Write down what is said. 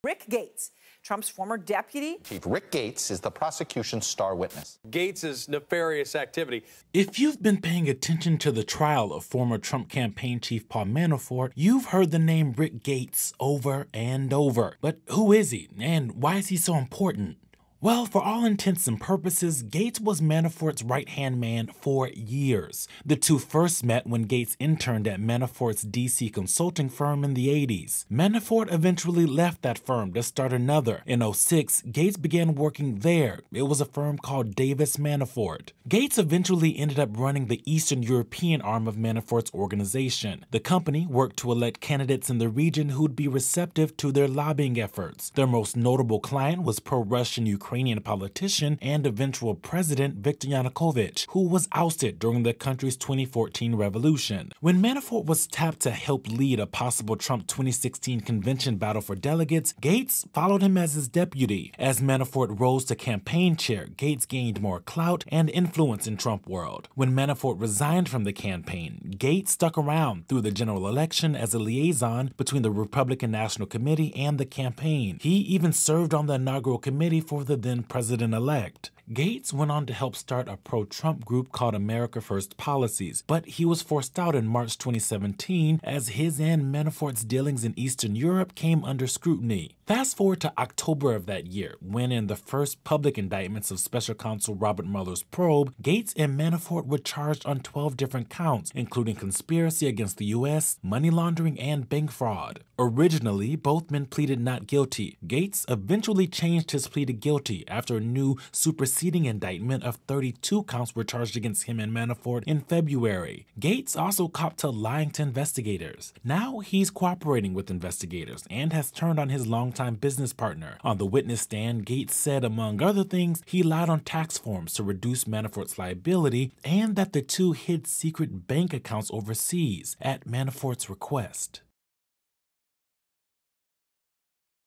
Rick Gates, Trump's former deputy. Chief Rick Gates is the prosecution's star witness. Gates' nefarious activity. If you've been paying attention to the trial of former Trump campaign chief Paul Manafort, you've heard the name Rick Gates over and over. But who is he, and why is he so important? Well, for all intents and purposes, Gates was Manafort's right-hand man for years. The two first met when Gates interned at Manafort's DC consulting firm in the 80s. Manafort eventually left that firm to start another. In 2006, Gates began working there. It was a firm called Davis Manafort. Gates eventually ended up running the Eastern European arm of Manafort's organization. The company worked to elect candidates in the region who'd be receptive to their lobbying efforts. Their most notable client was pro-Russian Ukrainian politician and eventual president Viktor Yanukovych, who was ousted during the country's 2014 revolution. When Manafort was tapped to help lead a possible Trump 2016 convention battle for delegates, Gates followed him as his deputy. As Manafort rose to campaign chair, Gates gained more clout and influence in Trump world. When Manafort resigned from the campaign, Gates stuck around through the general election as a liaison between the Republican National Committee and the campaign. He even served on the inaugural committee for the then president-elect. Gates went on to help start a pro-Trump group called America First Policies, but he was forced out in March 2017 as his and Manafort's dealings in Eastern Europe came under scrutiny. Fast forward to October of that year, when in the first public indictments of Special Counsel Robert Mueller's probe, Gates and Manafort were charged on 12 different counts, including conspiracy against the U.S., money laundering, and bank fraud. Originally, both men pleaded not guilty. Gates eventually changed his plea to guilty after a new superseding indictment of 32 counts were charged against him and Manafort in February. Gates also copped to lying to investigators. Now he's cooperating with investigators and has turned on his longtime business partner. On the witness stand, Gates said, among other things, he lied on tax forms to reduce Manafort's liability and that the two hid secret bank accounts overseas at Manafort's request.